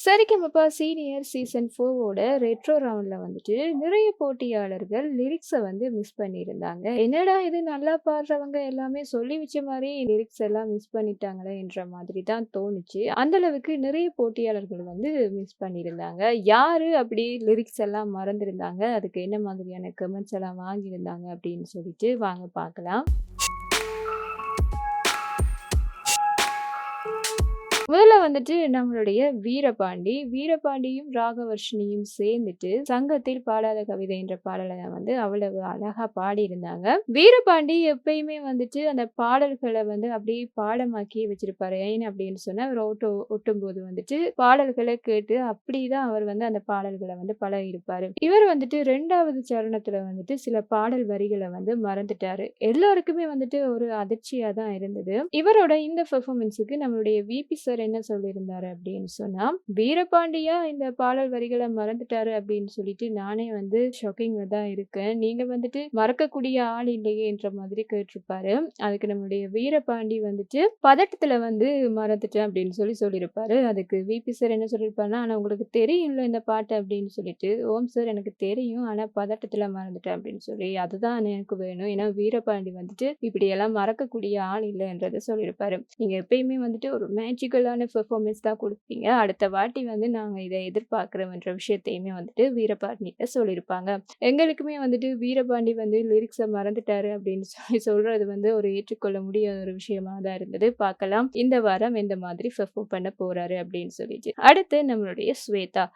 Sa Re Ga Ma Pa senior season 4ஓட retro ரவுண்ட்ல வந்துட்டு நிறைய போட்டியாளர்கள் லிரிக்ஸ வந்து மிஸ் பண்ணியிருந்தாங்க. என்னடா இது நல்லா பாடுறவங்க எல்லாமே சொல்லி வச்ச மாரி லிரிக்ஸ் எல்லாம் மிஸ் பண்ணிட்டாங்களே என்ற மாதிரி தான் தோணுச்சு. அந்த அளவுக்கு நிறைய போட்டியாளர்கள் வந்து மிஸ் பண்ணியிருந்தாங்க. யாரு அப்படி லிரிக்ஸ் எல்லாம் மறந்திருந்தாங்க? அதுக்கு என்ன மாதிரியான கமெண்ட்ஸ் எல்லாம் வாங்கியிருந்தாங்க அப்படின்னு சொல்லிட்டு வாங்க பார்க்கலாம். முதல்ல வந்துட்டு நம்மளுடைய வீரபாண்டியும் ராகவர்ஷினியும் சேர்ந்துட்டு சங்கத்தில் பாடாத கவிதை என்ற பாடலை வந்து அவ்வளவு அழகா பாடியிருந்தாங்க. வீரபாண்டி எப்பயுமே வந்துட்டு அந்த பாடல்களை வந்து அப்படியே பாடமாக்கி வச்சிருப்பாரு. ஏன் அப்படின்னு சொன்னா அவர் ஒட்டும்போது வந்துட்டு பாடல்களை கேட்டு அப்படிதான் அவர் வந்து அந்த பாடல்களை வந்து பழகியிருப்பாரு. இவர் வந்துட்டு 2வது சரணத்துல வந்துட்டு சில பாடல் வரிகளை வந்து மறந்துட்டாரு. எல்லாருக்குமே வந்துட்டு ஒரு அதிர்ச்சியா தான் இருந்தது. இவரோட இந்த பெர்ஃபார்மன்ஸுக்கு நம்மளுடைய விபி சார் என்ன சொல்லியிருந்தாரு அப்படின்னு சொன்னா, வீரபாண்டியா இந்த பாடல் வரிகளை மறந்துட்டாரு அப்படின்னு சொல்லிட்டு நானே வந்து ஷாக்கிங்ல தான் இருக்கேன். நீங்க வந்துட்டு மறக்கக்கூடிய ஆள் இல்லையே என்ற மாதிரி கேட்டிருப்பாரு. அதுக்கு நம்மளுடைய வீரபாண்டி வந்துட்டு பதட்டத்துல வந்து மறந்துட்டேன் அப்படின்னு சொல்லியிருப்பாரு. அதுக்கு விபி சார் என்ன சொல்லியிருப்பாருன்னா, ஆனா உங்களுக்கு தெரியும்ல இந்த பாட்டு அப்படின்னு சொல்லிட்டு, ஓம் சார் எனக்கு தெரியும். ஆனா பதட்டத்துல மறந்துட்டேன் அப்படின்னு சொல்லி, அதுதான் எனக்கு வேணும். ஏன்னா வீரபாண்டி வந்துட்டு இப்படியெல்லாம் மறக்கக்கூடிய ஆள் இல்லைன்றத சொல்லியிருப்பாரு. நீங்க எப்பயுமே வந்துட்டு ஒரு மேஜிக்கலான பெர்ஃபார்மன்ஸ் தான் குடுப்பீங்க. அடுத்த வாட்டி வந்து நாங்க இத எதிர்பார்க்கிறோம்ன்ற விஷயத்தையுமே வந்துட்டு வீரபாண்டிட்ட சொல்லியிருப்பாங்க. எங்களுக்குமே வந்துட்டு வீரபாண்டி வந்து லிரிக்ஸ மறந்துட்டாரு அப்படின்னு சொல்லி சொல்றது வந்து ஒரு ஏற்றுக்கொள்ள முடியாத ஒரு விஷயமா தான் இருந்தது. பார்க்கலாம் இந்த வாரம் எந்த மாதிரி பெர்ஃபார்ம் பண்ண போறாரு அப்படின்னு சொல்லிட்டு. அடுத்து நம்மளுடைய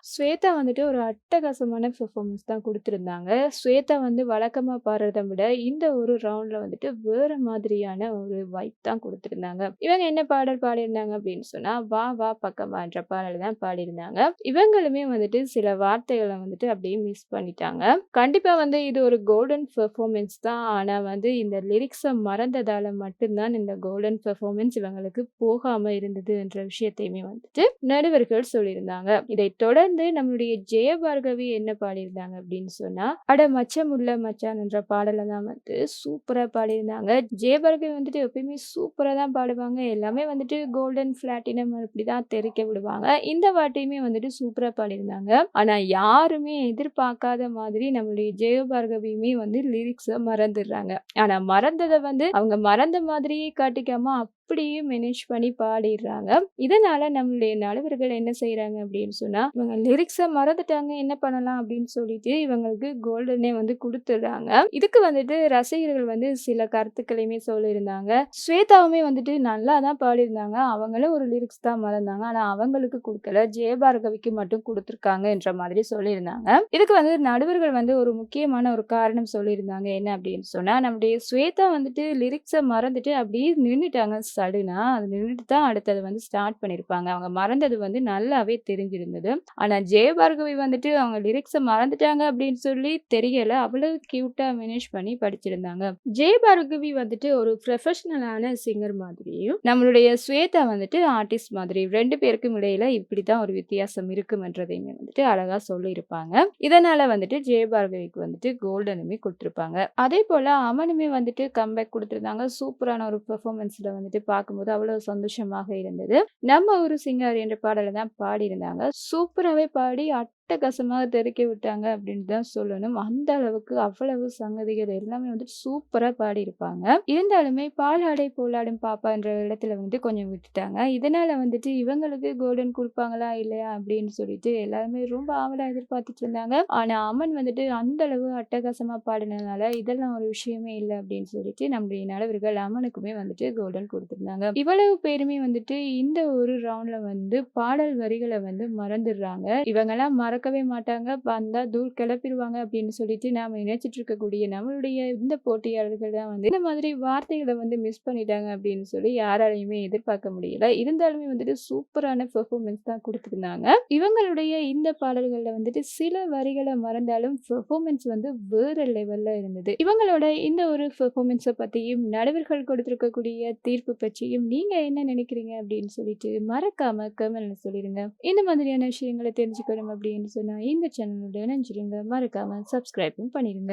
ஸ்வேதா வந்துட்டு ஒரு அட்டகாசமான பெர்ஃபார்மன்ஸ் தான் குடுத்திருந்தாங்க. ஸ்வேதா வந்து வழக்கமா பாடுறத விட இந்த ஒரு ரவுண்ட்ல வந்துட்டு வேற மாதிரியான ஒரு வைப் தான் குடுத்திருந்தாங்க. இவங்க என்ன பாடல் பாடியிருந்தாங்க அப்படின்னு சொன்னா, "வா வா பக்கம் வான்ற" பாடல் தான் பாடியிருந்தாங்க. இவங்களுமே வந்துட்டு சில வார்த்தைகள வந்துட்டு அப்படியே மிஸ் பண்ணிட்டாங்க. கண்டிப்பா வந்து இது ஒரு கோல்டன் பெர்ஃபார்மன்ஸ் தான். ஆனா வந்து இந்த லிரிக்ஸ மறந்ததால மட்டும் தான் இந்த கோல்டன் பெர்ஃபார்மன்ஸ் இவங்களுக்கு போகாம இருந்தது என்ற விஷயத்தையுமே வந்துட்டு நடுவர்கள் சொல்லியிருந்தாங்க. இதைத் தொடர்ந்து நம்மளுடைய ஜெயபார்கவி என்ன பாடியிருந்தாங்க அப்படின்னு சொன்னா, "அட மச்சமுள்ள மச்சான்" என்ற பாடல தான் வந்து சூப்பரா பாடியிருந்தாங்க. ஜெயபார்கவி வந்துட்டு எப்பயுமே சூப்பரா தான் பாடுவாங்க. எல்லாமே வந்துட்டு கோல்டன், பிளாட்டினம் அப்படிதான் தெறிக்க விடுவாங்க. இந்த வாட்டியுமே வந்துட்டு சூப்பரா பாடியிருந்தாங்க. ஆனா யாருமே எதிர்பார்க்காத மாதிரி நம்மளுடைய ஜெயபார்கவியுமே வந்து லிரிக்ஸ மறந்துடுறாங்க. ஆனா மறந்தத வந்து அவங்க மறந்த மாதிரியே காட்டிக்காம அப்படியே மேனேஜ் பண்ணி பாடிடுறாங்க. இதனால நம்மளுடைய நடுவர்கள் என்ன செய்றாங்க அப்படின்னு சொன்னா, இவங்க லிரிக்ஸ மறந்துட்டாங்க என்ன பண்ணலாம் அப்படின்னு சொல்லிட்டு இவங்களுக்கு கோல்டனே வந்து குடுத்துடுறாங்க. இதுக்கு வந்துட்டு ரசிகர்கள் வந்து சில கருத்துக்களையுமே சொல்லியிருந்தாங்க. ஸ்வேதாவுமே வந்துட்டு நல்லா தான் பாடியிருந்தாங்க. அவங்களும் ஒரு லிரிக்ஸ் தான் மறந்தாங்க. ஆனா அவங்களுக்கு குடுக்கல. ஜெயபார்கவிக்கு மட்டும் குடுத்துருக்காங்க என்ற மாதிரி சொல்லியிருந்தாங்க. இதுக்கு வந்து நடுவர்கள் வந்து ஒரு முக்கியமான ஒரு காரணம் சொல்லியிருந்தாங்க. என்ன அப்படின்னு சொன்னா, நம்முடைய ஸ்வேதா வந்துட்டு லிரிக்ஸ மறந்துட்டு அப்படியே நின்னுட்டாங்க சடனா. அது நின்னுட்டு தான் அடுத்தது வந்து ஸ்டார்ட் பண்ணியிருப்பாங்க. அவங்க மறந்தது வந்து நல்லாவே தெரிஞ்சிருந்தது. ஆனா ஜெயபார்கவி வந்துட்டு அவங்க லிரிக்ஸ மறந்துட்டாங்க அப்படின்னு சொல்லி தெரியல. அவ்வளவு கியூட்டா மேனேஜ் பண்ணி படிச்சிருந்தாங்க. ஜெயபார்கவி வந்துட்டு ஒரு ப்ரொஃபஷனலான சிங்கர் மாதிரியும், நம்மளுடைய ஸ்வேதா வந்துட்டு ஆர்டிஸ்ட் மாதிரி 2 பேருக்கும் இடையில இப்படித்தான் ஒரு வித்தியாசம் இருக்கும்ன்றதையுமே வந்துட்டு அழகா சொல்லியிருப்பாங்க. இதனால வந்துட்டு ஜெயபார்கவிக்கு வந்துட்டு கோல்டனுமே குடுத்திருப்பாங்க. அதேபோல அமனுமே வந்துட்டு கம்பேக் குடுத்திருந்தாங்க. சூப்பரான ஒரு பெர்ஃபார்மன்ஸ்ல வந்துட்டு பார்க்கும்போது அவ்வளவு சந்தோஷமாக இருந்தது. நம்ம ஒரு சிங்கர் என்ற பாடல தான் பாடியிருந்தாங்க. சூப்பராவே பாடி அட்டகாசமாக தெறிக்க விட்டாங்க அப்படின்னு தான் சொல்லணும். அந்த அளவுக்கு அவ்வளவு சங்கதிகள் எல்லாமே வந்துட்டு சூப்பரா பாடியிருப்பாங்க. இருந்தாலுமே "பாலாடை போலாடும் பாப்பா" என்ற இடத்துல வந்து கொஞ்சம் விட்டுட்டாங்க. இதனால வந்துட்டு இவங்களுக்கு கோல்டன் குடுப்பாங்களா இல்லையா அப்படின்னு சொல்லிட்டு எல்லாருமே ரொம்ப ஆவலா எதிர்பார்த்துட்டு இருந்தாங்க. ஆனா அமன் வந்துட்டு அந்த அளவு அட்டகாசமா பாடினதுனால இதெல்லாம் ஒரு விஷயமே இல்ல அப்படின்னு சொல்லிட்டு நம்முடைய நடுவர்கள் அமனுக்குமே வந்துட்டு கோல்டன் குடுத்திருந்தாங்க. இவ்வளவு பேருமே வந்துட்டு இந்த ஒரு ரவுண்ட்ல வந்து பாடல் வரிகள வந்து மறந்துடுறாங்க. இவங்கலாம் மறக்கவே மாட்டாங்க. வந்தா தூள் கிளப்பிருவாங்க அப்படின்னு சொல்லிட்டு நாம நினைச்சிட்டு இருக்கக்கூடிய நம்மளுடைய இந்த போட்டியாளர்கள் தான் வந்து இந்த மாதிரி வார்த்தைகள வந்து மிஸ் பண்ணிட்டாங்க அப்படின்னு சொல்லி யாராலையுமே எதிர்பார்க்க முடியல. இருந்தாலுமே வந்துட்டு சூப்பரான பெர்ஃபார்மன்ஸ் தான் குடுத்திருந்தாங்க. இவங்களுடைய இந்த பாடல்கள்ல வந்துட்டு சில வரிகள மறந்தாலும் பெர்ஃபார்மன்ஸ் வந்து வேற லெவல்ல இருந்தது. இவங்களோட இந்த ஒரு பெர்ஃபார்மன்ஸ பத்தியும், நடுவர்கள் கொடுத்திருக்கக்கூடிய தீர்ப்பு பற்றியும் நீங்க என்ன நினைக்கிறீங்க அப்படின்னு சொல்லிட்டு மறக்காம கமெண்ட்ல சொல்லிருங்க. இந்த மாதிரியான விஷயங்கள தெரிஞ்சுக்கணும் அப்படின்னு சொன்னா இந்த சேனலோட இணைஞ்சிருங்க. மறக்காம சப்ஸ்கிரைபும் பண்ணிருங்க.